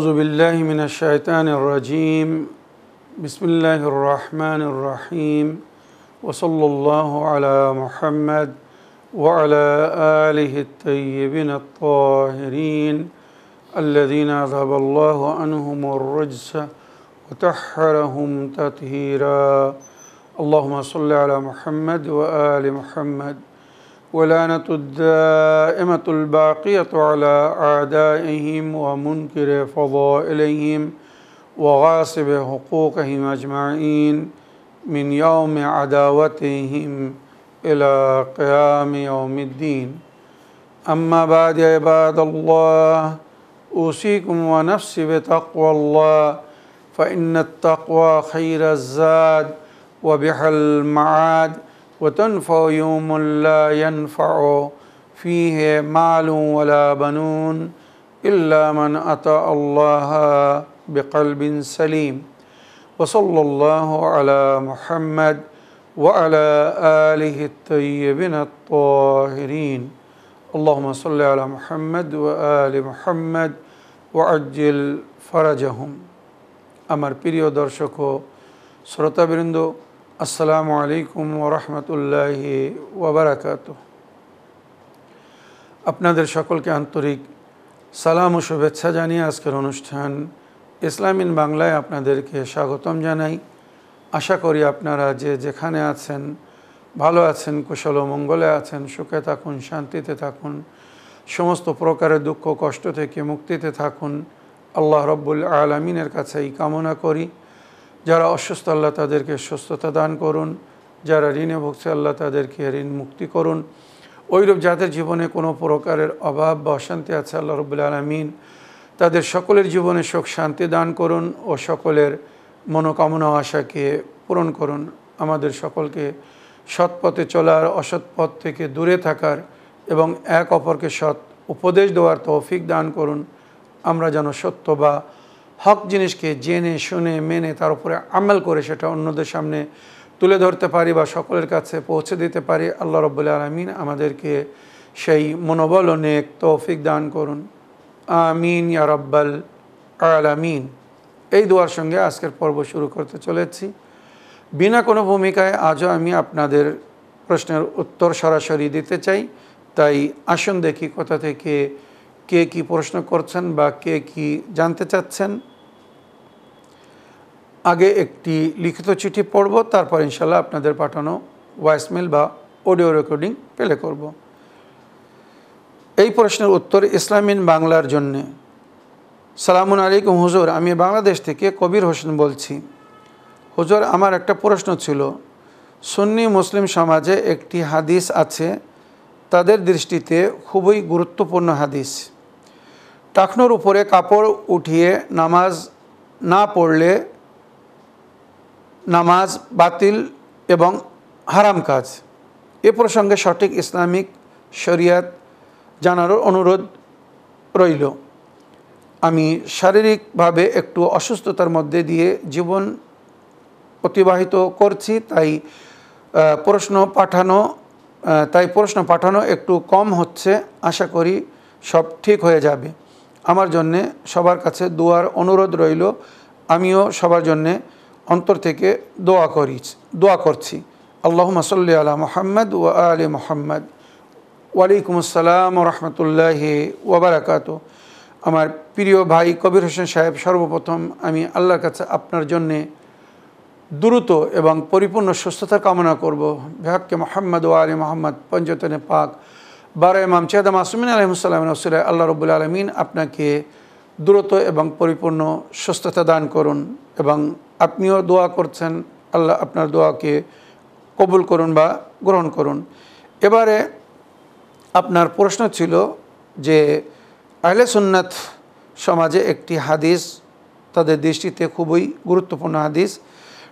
أعوذ بالله من الشيطان الرجيم بسم الله الرحمن الرحيم وصلى الله على محمد وعلى آله الطيبين الطاهرين الذين أذهب الله عنهم الرجس وطهرهم تطهيرا اللهم صل على محمد وآل محمد ولعنة الدائمة الباقية على أعدائهم ومنكر فضائلهم وغاصب حقوقهم أجمعين من يوم عداوتهم إلى قيام يوم الدين أما بعد يا عباد الله أوصيكم ونفسي بتقوى الله فإن التقوى خير الزاد وبها المعاد وتنفع يوم لا ينفع فيه مال ولا بنون إلا من أتى الله بقلب سليم وصلى الله على محمد وعلى آله الطيبين الطاهرين اللهم صل على محمد وآل محمد وعجل فرجهم আমার প্রিয় দর্শক ও শ্রোতাবৃন্দ আসসালামু আলাইকুম ওয়া রাহমাতুল্লাহি ওয়া বারাকাতুহু। আপনাদের সকলকে আন্তরিক সালাম ও শুভেচ্ছা জানিয়ে আজকের অনুষ্ঠান ইসলাম ইন বাংলায় আপনাদেরকে স্বাগতম জানাই। আশা করি আপনারা যে যেখানে আছেন ভালো আছেন, কুশল ও মঙ্গলে আছেন, সুখে থাকুন, শান্তিতে থাকুন, সমস্ত প্রকারের দুঃখ কষ্ট থেকে মুক্তিতে থাকুন। আল্লাহ রব্বুল আলামিনের কাছে এই কামনা করি। যারা অসুস্থ আল্লাহ তাদেরকে সুস্থতা দান করুন, যারা ঋণে ভুগছে আল্লাহ তাদেরকে ঋণ মুক্তি করুন। ওইরূপ যাদের জীবনে কোনো প্রকারের অভাব বা অশান্তি আছে আল্লাহ রব্বুল আলামিন তাদের সকলের জীবনে সুখ শান্তি দান করুন ও সকলের মনোকামনা আশাকে পূরণ করুন। আমাদের সকলকে সৎ পথে চলার, অসৎ পথ থেকে দূরে থাকার এবং এক অপরকে সৎ উপদেশ দেওয়ার তৌফিক দান করুন। আমরা যেন সত্য বা হক জিনিসকে জেনে শুনে মেনে তার উপরে আমল করে সেটা অন্যদের সামনে তুলে ধরতে পারি বা সকলের কাছে পৌঁছে দিতে পারি। আল্লাহ রাব্বুল আলামিন আমাদেরকে সেই মনোবল ও নেক তৌফিক দান করুন। আমিন ইয়া রাব্বাল আলামিন। এই দোয়ার সঙ্গে আজকের পর্ব শুরু করতে চলেছি। বিনা কোনো ভূমিকায় আজও আমি আপনাদের প্রশ্নের উত্তর সরাসরি দিতে চাই। তাই আসুন দেখি কোথা থেকে কে কি প্রশ্ন করছেন বা কে কি জানতে চাচ্ছেন। আগে একটি লিখিত চিঠি পড়ব, তারপর ইনশাল্লাহ আপনাদের পাঠানো ভয়েসমেল বা অডিও রেকর্ডিং প্লে করব। এই প্রশ্নের উত্তর ইসলাম ইন বাংলার জন্যে। সালামুন আলাইকুম হুজুর, আমি বাংলাদেশ থেকে কবির হোসেন বলছি। হুজুর, আমার একটা প্রশ্ন ছিল। সুন্নি মুসলিম সমাজে একটি হাদিস আছে, তাদের দৃষ্টিতে খুবই গুরুত্বপূর্ণ হাদিস। টাকনোর উপরে কাপড় উঠিয়ে নামাজ না পড়লে নামাজ বাতিল এবং হারাম কাজ। এ প্রসঙ্গে সঠিক ইসলামিক শরিয়াত জানার অনুরোধ রইল। আমি শারীরিকভাবে একটু অসুস্থতার মধ্যে দিয়ে জীবন অতিবাহিত করছি, তাই প্রশ্ন পাঠানো একটু কম হচ্ছে। আশা করি সব ঠিক হয়ে যাবে। আমার জন্যে সবার কাছে দোয়ার অনুরোধ রইল। আমিও সবার জন্যে অন্তর থেকে দোয়া করছি। আল্লাহুম্মা সাল্লি আলা মুহাম্মদ ওয়া আলি মুহাম্মদ। ওয়ালাইকুম আসসালাম ওয়া রাহমাতুল্লাহি ওয়া বারাকাতুহু। আমার প্রিয় ভাই কবির হোসেন সাহেব, সর্বপ্রথম আমি আল্লাহর কাছে আপনার জন্যে দ্রুত এবং পরিপূর্ণ সুস্থতার কামনা করব। বিহাক্কে মুহাম্মদ ওয়া আলি মুহাম্মদ পঞ্জতনে পাক বারা ইমাম চেহাদা মাসুমিন আলাইহিসসালামের ওসিলায় আল্লাহ রাব্বুল আলামিন আপনাকে দ্রুত এবং পরিপূর্ণ সুস্থতা দান করুন। এবং আপনিও দোয়া করছেন, আল্লাহ আপনার দোয়াকে কবুল করুন বা গ্রহণ করুন। এবারে আপনার প্রশ্ন ছিল যে আহলে সুন্নাত সমাজে একটি হাদিস তাদের দৃষ্টিতে খুবই গুরুত্বপূর্ণ হাদিস,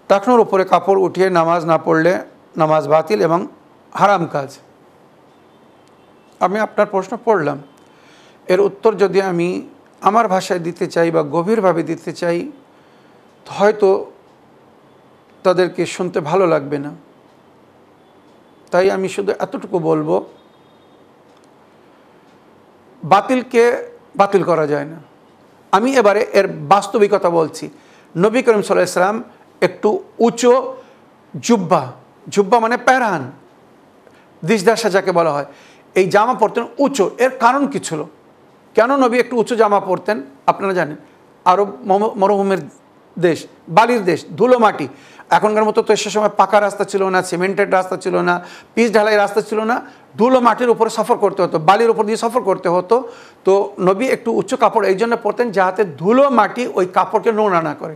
টাকনোর উপরে কাপড় উঠিয়ে নামাজ না পড়লে নামাজ বাতিল এবং হারাম কাজ। আমি আপনার প্রশ্ন পড়লাম। এর উত্তর যদি আমি আমার ভাষায় দিতে চাই বা গভীরভাবে দিতে চাই, হয়তো তাদেরকে শুনতে ভালো লাগবে না। তাই আমি শুধু এতটুকু বলবো, বাতিলকে বাতিল করা যায় না। আমি এবারে এর বাস্তবিকতা বলছি। নবী করিম সাল্লাল্লাহু আলাইহি ওয়াসাল্লাম একটু উঁচু জুব্বা, জুব্বা মানে প্যারান, দিশদাসা যাকে বলা হয়, এই জামা পরতেন উঁচু। এর কারণ কী ছিল? কেন নবী একটু উঁচু জামা পরতেন? আপনারা জানেন, আরব মরুভূমির দেশ, বালির দেশ, ধুলো মাটি। এখনকার মতো তো সে সময় পাকা রাস্তা ছিল না, সিমেন্টেড রাস্তা ছিল না, পিচ ঢালাই রাস্তা ছিল না, ধুলো মাটির উপরে সফর করতে হতো, বালির উপর দিয়ে সফর করতে হতো। তো নবী একটু উচ্চ কাপড় এই জন্য পরতেন যাতে ধুলো মাটি ওই কাপড়কে নোংরা না করে।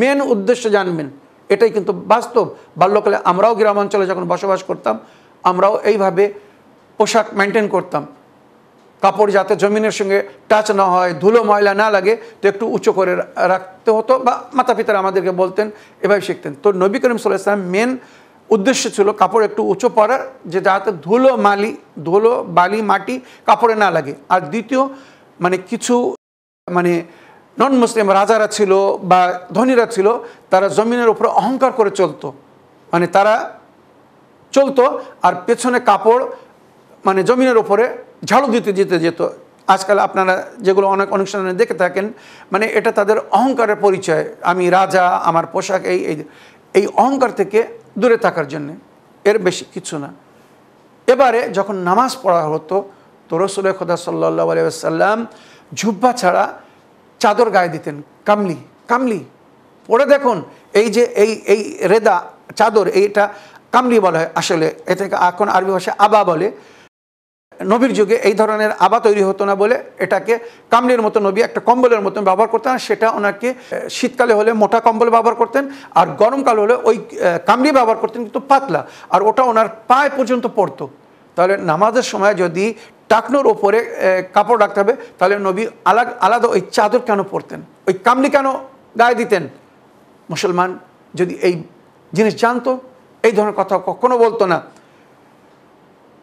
মেন উদ্দেশ্য জানবেন, এটাই কিন্তু বাস্তব। বাল্যকালে আমরাও গ্রামাঞ্চলে যখন বসবাস করতাম, আমরাও এইভাবে পোশাক মেনটেন করতাম, কাপড় যাতে জমিনের সঙ্গে টাচ না হয়, ধুলো ময়লা না লাগে, তো একটু উঁচু করে রাখতে হতো, বা মাতা পিতারা আমাদেরকে বলতেন, এভাবে শিখতেন। তো নবী করিম সাল্লাল্লাহু আলাইহি ওয়াসাল্লাম মেন উদ্দেশ্য ছিল কাপড় একটু উঁচু পরার, যে যাতে ধুলো বালি মাটি কাপড়ে না লাগে। আর দ্বিতীয়, মানে কিছু মানে নন মুসলিম রাজারা ছিল বা ধনীরা ছিল, তারা জমিনের উপরে অহংকার করে চলতো, মানে তারা চলতো আর পেছনে কাপড় মানে জমিনের উপরে ঝাড়ু দিতে যেত। আজকাল আপনারা যেগুলো অনেক অনুষ্ঠানে দেখে থাকেন, মানে এটা তাদের অহংকারের পরিচয়, আমি রাজা, আমার পোশাক, এই অহংকার থেকে দূরে থাকার জন্যে, এর বেশি কিছু না। এবারে যখন নামাজ পড়া হতো, তো রাসূল খোদা সাল্লাল্লাহু আলাইহি ওয়াসাল্লাম জুব্বা ছাড়া চাদর গায়ে দিতেন, কামলি পরে দেখুন, এই যে এই রেদা চাদর, এইটা কামলি বলা হয় আসলে, এটাকে এখন আরবি ভাষায় আবা বলে। নবীর যুগে এই ধরনের আবা তৈরি হতো না বলে এটাকে কামলির মতো নবী একটা কম্বলের মতো ব্যবহার করতেন। সেটা ওনাকে শীতকালে হলে মোটা কম্বল ব্যবহার করতেন, আর গরমকাল হলে ওই কামলি ব্যবহার করতেন, কিন্তু পাতলা, আর ওটা ওনার পায়ে পর্যন্ত পড়তো। তাহলে নামাজের সময় যদি টাকনোর ওপরে কাপড় রাখতে হবে, তাহলে নবী আলাদা ওই চাদর কেন পরতেন, ওই কামলি কেন গায়ে দিতেন? মুসলমান যদি এই জিনিস জানতো, এই ধরনের কথা কখনো বলতো না।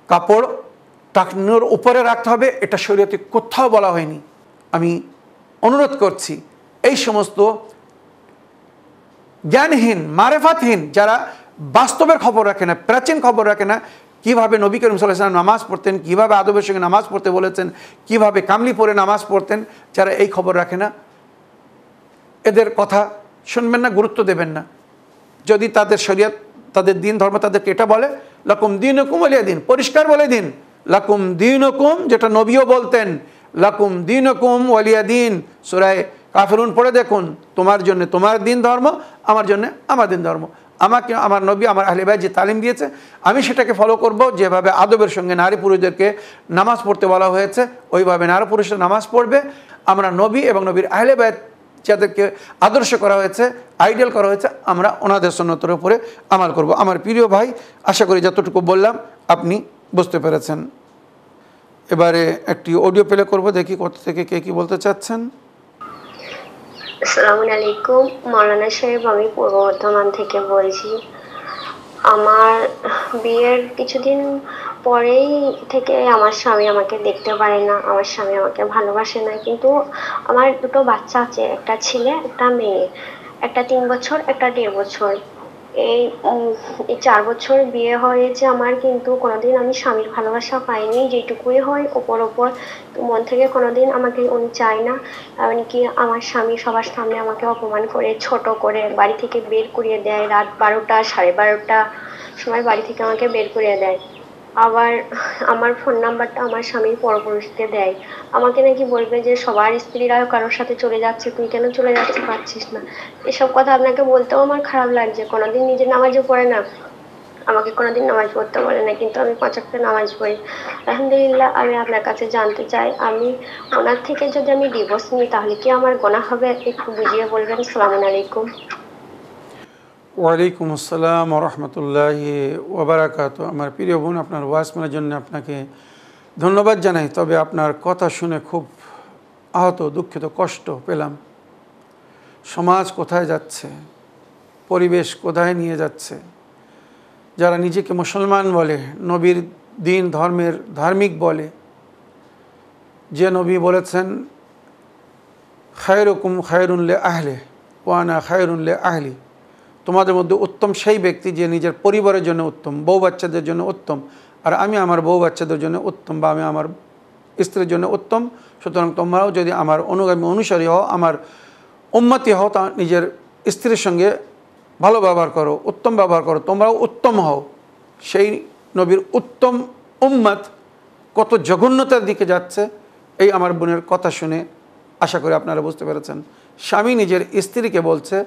কাপড় টাকনোর উপরে রাখতে হবে, এটা শরীয়তে কোথাও বলা হয়নি। আমি অনুরোধ করছি, এই সমস্ত জ্ঞানহীন, মারেফাতহীন, যারা বাস্তবের খবর রাখে না, প্রাচীন খবর রাখে না, কীভাবে নবী করিম সাল্লাল্লাহু আলাইহি ওয়াসাল্লাম নামাজ পড়তেন, কীভাবে আদবের সঙ্গে নামাজ পড়তে বলেছেন, কীভাবে কামলি পরে নামাজ পড়তেন, যারা এই খবর রাখে না, এদের কথা শুনবেন না, গুরুত্ব দেবেন না। যদি তাদের শরীয়ত, তাদের দিন ধর্ম তাদেরকে এটা বলে, লাকুম দীনুকুম ওয়ালিয়া দিন, পরিষ্কার বলে দিন, লাকুম দীনুকুম, যেটা নবীও বলতেন, লাকুম দীনুকুম ওয়ালিয়া দিন। সূরা কাফিরুন পড়ে দেখুন, তোমার জন্য তোমার দিন ধর্ম, আমার জন্য আমার দিন ধর্ম। আমাকে আমার নবী, আমার আহলে বাইত যে তালিম দিয়েছে, আমি সেটাকে ফলো করব। যেভাবে আদবের সঙ্গে নারী পুরুষদেরকে নামাজ পড়তে বলা হয়েছে, ওইভাবে নারী পুরুষরা নামাজ পড়বে। আমরা নবী এবং নবীর আহলে বাইত যাদেরকে আদর্শ করা হয়েছে, আইডিয়াল করা হয়েছে, আমরা ওনাদের সুন্নতের উপরে আমাল করব। আমার প্রিয় ভাই, আশা করি যতটুকু বললাম আপনি বুঝতে পেরেছেন। এবারে একটি অডিও প্লে করব, দেখি কোথা থেকে কে কি বলতে চাচ্ছেন। আসসালামু আলাইকুম, মৌলানা সাহেব, আমি পূর্ব বর্ধমান থেকে বলছি। আমার বিয়ের কিছুদিন পরেই থেকে আমার স্বামী আমাকে দেখতে পারে না, আমার স্বামী আমাকে ভালোবাসে না। কিন্তু আমার দুটো বাচ্চা আছে, একটা ছেলে একটা মেয়ে, একটা 3 বছর, একটা 1.5 বছর। এই 4 বছর বিয়ে হয়েছে আমার, কিন্তু কোনোদিন আমি স্বামীর ভালোবাসা পাইনি। যেটুকুই হয় ওপর মন থেকে কোনোদিন আমাকে উনি চায় না। এমনকি আমার স্বামী সবার সামনে আমাকে অপমান করে, ছোট করে বাড়ি থেকে বের করিয়ে দেয়। রাত 12টা 12:30 সময় বাড়ি থেকে আমাকে বের করিয়ে দেয়। আবার আমার ফোন নাম্বারটা আমার স্বামীর পরপুরুষকে দেয়। আমাকে নাকি বলবে যে সবার স্ত্রীরা কারোর সাথে চলে যাচ্ছে, তুই কেন চলে যাচ্ছে পারছিস না। এসব কথা আপনাকে বলতেও আমার খারাপ লাগছে। কোনোদিন নিজে নামাজও পড়ে না, আমাকে কোনোদিন নামাজ পড়তে বলে না, কিন্তু আমি 5 ওয়াক্ত নামাজ পড়ি। আলহামদুলিল্লাহ। আমি আপনার কাছে জানতে চাই, আমি ওনার থেকে যদি আমি ডিভোর্স নিই তাহলে কি আমার গুনাহ হবে? একটু বুঝিয়ে বলবেন। আসসালামু আলাইকুম। ওয়ালাইকুম আসসালাম ওয়া রাহমাতুল্লাহি ওয়া বারাকাতুহু। আমার প্রিয় বোন, আপনার ওয়াজমের জন্য আপনাকে ধন্যবাদ জানাই। তবে আপনার কথা শুনে খুব আহত, দুঃখিত, কষ্ট পেলাম। সমাজ কোথায় যাচ্ছে, পরিবেশ কোথায় নিয়ে যাচ্ছে। যারা নিজেকে মুসলমান বলে, নবীর দিন ধর্মের ধার্মিক বলে, যে নবী বলেছেন খায়রুকুম খায়রুন লি আহলি ওয়া আনা খায়রুন লি আহলি, তোমাদের মধ্যে উত্তম সেই ব্যক্তি যে নিজের পরিবারের জন্য উত্তম, বউ বাচ্চাদের জন্য উত্তম, আর আমি আমার বউ বাচ্চাদের জন্য উত্তম, বা আমি আমার স্ত্রীর জন্য উত্তম। সুতরাং তোমরাও যদি আমার অনুগামী অনুসারী হও, আমার উম্মতি হও, তা নিজের স্ত্রীর সঙ্গে ভালো ব্যবহার করো, উত্তম ব্যবহার করো, তোমরাও উত্তম হও। সেই নবীর উত্তম উম্মত কত জঘন্যতার দিকে যাচ্ছে, এই আমার বোনের কথা শুনে আশা করি আপনারা বুঝতে পেরেছেন। স্বামী নিজের স্ত্রীকে বলছে,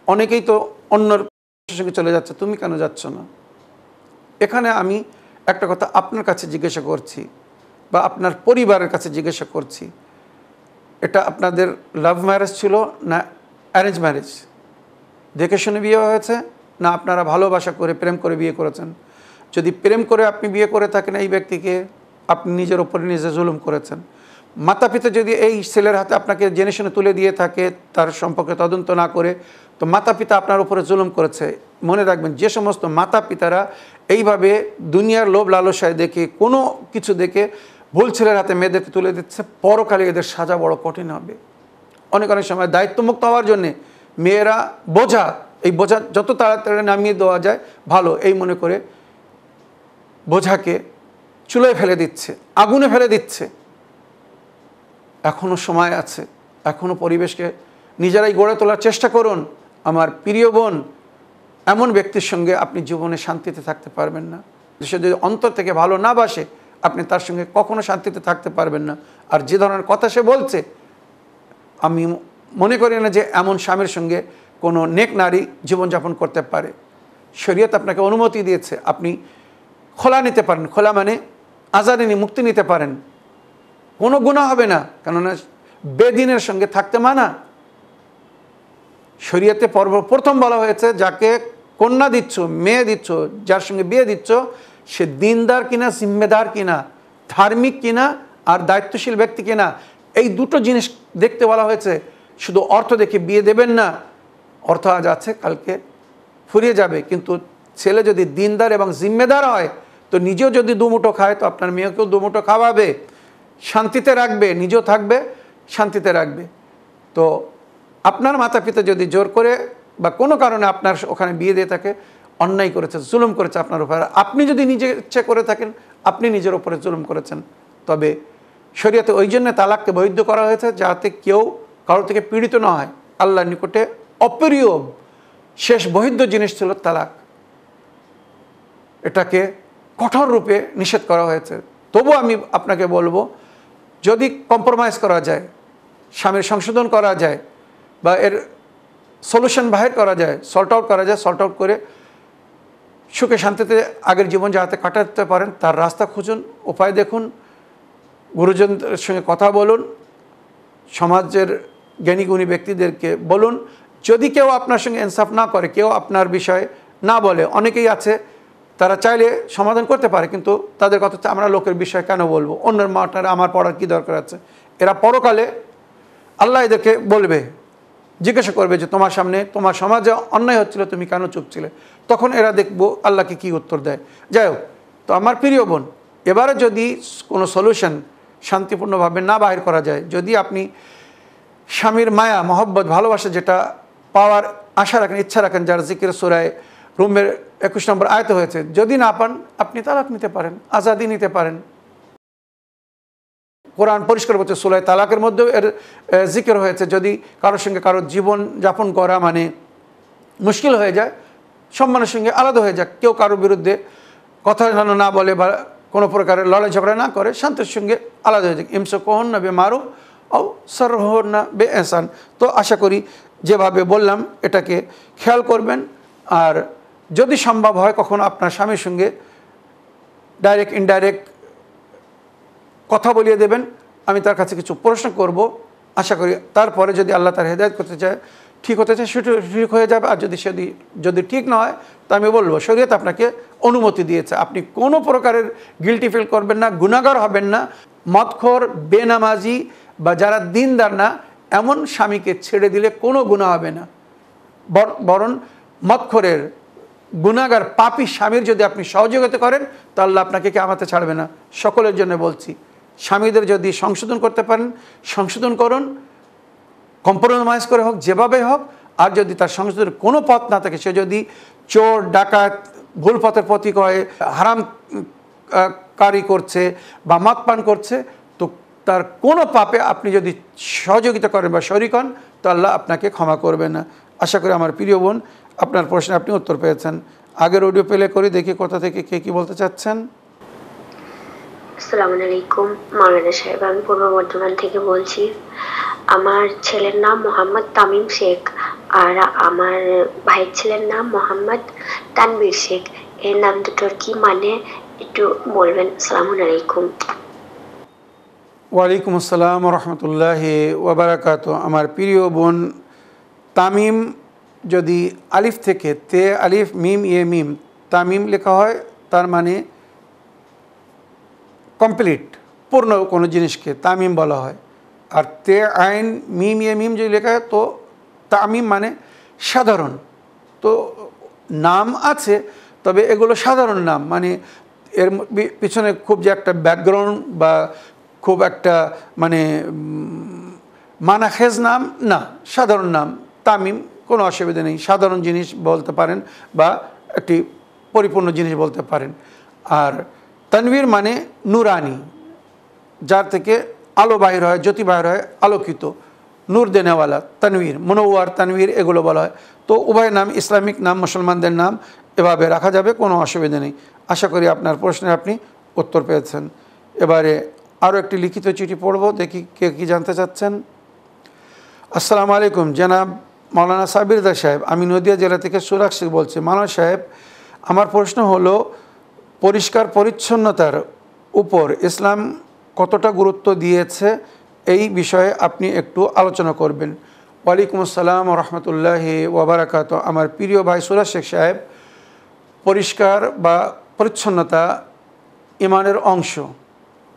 অনেকেই তো অন্যর সঙ্গে চলে যাচ্ছে, তুমি কেন যাচ্ছ না? এখানে আমি একটা কথা আপনার কাছে জিজ্ঞাসা করছি বা আপনার পরিবারের কাছে জিজ্ঞাসা করছি, এটা আপনাদের লাভ ম্যারেজ ছিল না অ্যারেঞ্জ ম্যারেজ? দেখে শুনে বিয়ে হয়েছে না আপনারা ভালোবাসা করে প্রেম করে বিয়ে করেছেন? যদি প্রেম করে আপনি বিয়ে করে থাকেন এই ব্যক্তিকে, আপনি নিজের ওপরে নিজে জুলুম করেছেন। মাতা পিতা যদি এই ছেলের হাতে আপনাকে জেনে শুনে তুলে দিয়ে থাকে, তার সম্পর্কে তদন্ত না করে, তো মাতা পিতা আপনার উপরে জুলুম করেছে। মনে রাখবেন, যে সমস্ত মাতা পিতারা এইভাবে দুনিয়ার লোভ লালসায় দেখে, কোনো কিছু দেখে ভুল ছেলের হাতে মেয়েদেরকে তুলে দিচ্ছে, পরকালে এদের সাজা বড় কঠিন হবে। অনেক অনেক সময় দায়িত্বমুক্ত হওয়ার জন্যে মেয়েরা বোঝা, এই বোঝা যত তাড়াতাড়ি নামিয়ে দেওয়া যায় ভালো, এই মনে করে বোঝাকে চুলোয় ফেলে দিচ্ছে, আগুনে ফেলে দিচ্ছে। এখনও সময় আছে, এখনও পরিবেশকে নিজেরাই গড়ে তোলার চেষ্টা করুন। আমার প্রিয় বোন, এমন ব্যক্তির সঙ্গে আপনি জীবনে শান্তিতে থাকতে পারবেন না। সে যদি অন্তর থেকে ভালো না বাসে, আপনি তার সঙ্গে কখনো শান্তিতে থাকতে পারবেন না। আর যে ধরনের কথা সে বলছে, আমি মনে করি না যে এমন স্বামীর সঙ্গে কোনো নেক নারী জীবনযাপন করতে পারে। শরীয়ত আপনাকে অনুমতি দিয়েছে, আপনি খোলা নিতে পারেন। খোলা মানে আজাদি মুক্তি নিতে পারেন, কোনো গুনাহ হবে না। কেননা বেদিনের সঙ্গে থাকতে মানা। শরীয়তে প্রথম বলা হয়েছে, যাকে কন্যা দিচ্ছ, মেয়ে দিচ্ছ, যার সঙ্গে বিয়ে দিচ্ছ, সে দিনদার কিনা, জিম্মেদার কিনা, ধার্মিক কিনা আর দায়িত্বশীল ব্যক্তি কিনা, এই দুটো জিনিস দেখতে বলা হয়েছে। শুধু অর্থ দেখে বিয়ে দেবেন না। অর্থ আজ আছে, কালকে ফুরিয়ে যাবে। কিন্তু ছেলে যদি দিনদার এবং জিম্মেদার হয়, তো নিজেও যদি দুমুঠো খায়, তো আপনার মেয়েকেও দুমুঠো খাওয়াবে, শান্তিতে রাখবে, নিজেও থাকবে, শান্তিতে রাখবে। তো আপনার মাতা পিতা যদি জোর করে বা কোনো কারণে আপনার ওখানে বিয়ে দিয়ে থাকে, অন্যায় করেছে, জুলুম করেছে আপনার উপরে। আপনি যদি নিজে ইচ্ছে করে থাকেন, আপনি নিজের উপরে জুলুম করেছেন। তবে শরীয়তে ওই জন্য তালাককে বৈধ করা হয়েছে, যাতে কেউ কারো থেকে পীড়িত না হয়। আল্লাহর নিকটে অপ্রিয় শেষ বৈধ জিনিস ছিল তালাক। এটাকে কঠোর রূপে নিষেধ করা হয়েছে। তবু আমি আপনাকে বলবো, যদি কম্প্রোমাইজ করা যায়, স্বামীর সংশোধন করা যায় বা এর সলিউশন বাহির করা যায়, সল্ট আউট করা যায়, সল্ট আউট করে সুখে শান্তিতে আগের জীবন যাতে কাটাতে পারেন, তার রাস্তা খুঁজুন, উপায় দেখুন, গুরুজনদের সঙ্গে কথা বলুন, সমাজের জ্ঞানীগুণী ব্যক্তিদেরকে বলুন। যদি কেউ আপনার সঙ্গে ইনসাফ না করে, কেউ আপনার বিষয়ে না বলে, অনেকেই আছে তারা চাইলে সমাধান করতে পারে, কিন্তু তাদের কথা হচ্ছে, আমরা লোকের বিষয়ে কেন বলবো, অন্যের মাটার আমার পড়ার কী দরকার আছে। এরা পরকালে আল্লাহ এদেরকে বলবে, জিজ্ঞাসা করবে যে তোমার সামনে তোমার সমাজে অন্যায় হচ্ছিল, তুমি কেন চুপ ছিলে? তখন এরা দেখবো আল্লাহকে কি উত্তর দেয়। যাই হোক, তো আমার প্রিয় বোন, এবারে যদি কোনো সলিউশন শান্তিপূর্ণভাবে না বাহির করা যায়, যদি আপনি স্বামীর মায়া, মহব্বত, ভালোবাসা যেটা পাওয়ার আশা রাখেন, ইচ্ছা রাখেন, যার জিকির সূরা রুমের 21 নম্বর আয়াতে হয়েছে, যদি না পান, আপনি তালাক নিতে পারেন, আজাদি নিতে পারেন। কোরআন পরিষ্কার বলছে, সূরা তালাকের মধ্যেও এর জিকির হয়েছে। যদি কারোর সঙ্গে কারোর জীবন যাপন করা মানে মুশকিল হয়ে যায়, সম্মানের সঙ্গে আলাদা হয়ে যাক, কেউ কারোর বিরুদ্ধে কথা যেন না বলে বা কোনো প্রকারের লড়াই ঝগড়া না করে, শান্তির সঙ্গে আলাদা হয়ে যাক। ইমসাকুহুন্না বিমারুফ আও সারহুন্না বিইহসান। তো আশা করি যেভাবে বললাম এটাকে খেয়াল করবেন। আর যদি সম্ভব হয় কখনো আপনার স্বামীর সঙ্গে ডাইরেক্ট ইনডাইরেক্ট কথা বলিয়ে দেবেন। আমি তার কাছে কিছু প্রশ্ন করব, আশা করি তারপরে যদি আল্লাহ তার হেদায়েত করতে চায়, ঠিক হতে চায়, সেটা ঠিক হয়ে যাবে। আর যদি ঠিক না হয়, তা আমি বলবো শরীয়ত আপনাকে অনুমতি দিয়েছে, আপনি কোনো প্রকারের গিল্টি ফিল করবেন না, গুনাহগার হবেন না। মদখোর, বেনামাজি বা যারা দিনদার না, এমন স্বামীকে ছেড়ে দিলে কোনো গুনাহ হবে না। বরং মদখোরের, গুনাহগার, পাপী স্বামীর যদি আপনি সহযোগিতা করেন, তা আল্লাহ আপনাকে কিয়ামতে ছাড়বে না। সকলের জন্য বলছি, স্বামীদের যদি সংশোধন করতে পারেন, সংশোধন করুন, কম্প্রোমাইজ করে হোক, যেভাবে হোক। আর যদি তার সংশোধনের কোনো পথ না থাকে, সে যদি চোর, ডাকাত, ভুল পথের প্রতীক হয়, হারাম কারি করছে বা মদ পান করছে, তো তার কোনো পাপে আপনি যদি সহযোগিতা করেন বা শরিক হন, তো আল্লাহ আপনাকে ক্ষমা করবে না। আশা করি আমার প্রিয় বোন আপনার প্রশ্নে আপনি উত্তর পেয়েছেন। আগের অডিও প্লে করে দেখি কোথা থেকে কে কী বলতে চাচ্ছেন। আসসালামু আলাইকুম মাওলানা সাহেব, আমি পূর্ব বর্ধমান থেকে বলছি। আমার ছেলের নাম মোহাম্মদ তামিম শেখ, আর আমার ভাইয়ের ছেলের নাম মোহাম্মদ তানবীর শেখ। এর নাম দুটোর কি মানে একটু বলবেন? আসসালামু আলাইকুম। ওয়ালাইকুম আসসালাম রহমতুল্লাহি ওয়াবারাকাত। আমার প্রিয় বোন, তামিম যদি আলিফ থেকে তে আলিফ মিম ইয়ে মিম তামিম লেখা হয়, তার মানে কমপ্লিট, পূর্ণ কোনো জিনিসকে তামিম বলা হয়। আর তে আইন মিম ইয়ে মিম যদি লেখা হয়, তো তামিম মানে সাধারণ। তো নাম আছে, তবে এগুলো সাধারণ নাম, মানে এর পিছনে খুব যে একটা ব্যাকগ্রাউন্ড বা খুব একটা মানে মানাখেজ নাম না, সাধারণ নাম তামিম, কোনো অসুবিধা নেই। সাধারণ জিনিস বলতে পারেন বা একটি পরিপূর্ণ জিনিস বলতে পারেন। আর তানবীর মানে নুরানি, যার থেকে আলো বাহির হয়, জ্যোতি বাহির হয়, আলোকিত, নূর দেনেওয়ালা, তানবীর, মনোয়ার, তানবীর এগুলো বলা হয়। তো উভয় নাম ইসলামিক নাম, মুসলমানদের নাম, এভাবে রাখা যাবে, কোনো অসুবিধা নেই। আশা করি আপনার প্রশ্নে আপনি উত্তর পেয়েছেন। এবারে আরও একটি লিখিত চিঠি পড়ব, দেখি কে কী জানতে চাচ্ছেন। আসসালামু আলাইকুম জনাব মাওলানা সাবিরদা সাহেব, আমি নদিয়া জেলা থেকে সুরাগ শেখ বলছি। মাওলানা সাহেব, আমার প্রশ্ন হলো, পরিষ্কার পরিচ্ছন্নতার উপর ইসলাম কতটা গুরুত্ব দিয়েছে, এই বিষয়ে আপনি একটু আলোচনা করবেন। ওয়ালাইকুম আসসালাম রহমতুল্লাহি ওয়াবারাকাত। আমার প্রিয় ভাই সুরাগ শেখ সাহেব, পরিষ্কার বা পরিচ্ছন্নতা ইমানের অংশ,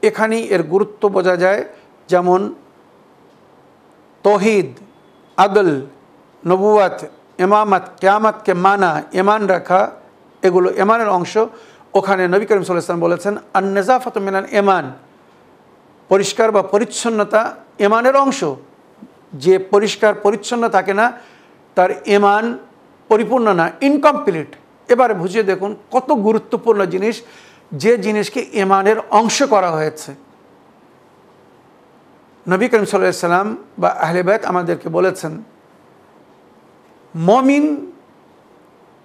এখানেই এর গুরুত্ব বোঝা যায়। যেমন তৌহিদ, আদল, নবুয়াত, ইমামত, কিয়ামতকে মানা, ইমান রাখা, এগুলো ইমানের অংশ। ওখানে নবী করিম সাল্লাল্লাহু আলাইহি ওয়াসাল্লাম বলেছেন, আন-নাযাফাতু মিনাল ঈমান, পরিষ্কার বা পরিচ্ছন্নতা ইমানের অংশ। যে পরিষ্কার পরিচ্ছন্ন থাকে না, তার ঈমান পরিপূর্ণ না, ইনকমপ্লিট। এবারে বুঝিয়ে দেখুন কত গুরুত্বপূর্ণ জিনিস, যে জিনিসকে ঈমানের অংশ করা হয়েছে। নবী করিম সাল্লাল্লাহু আলাইহি ওয়াসাল্লাম বা আহলে বাইত আমাদেরকে বলেছেন, মুমিন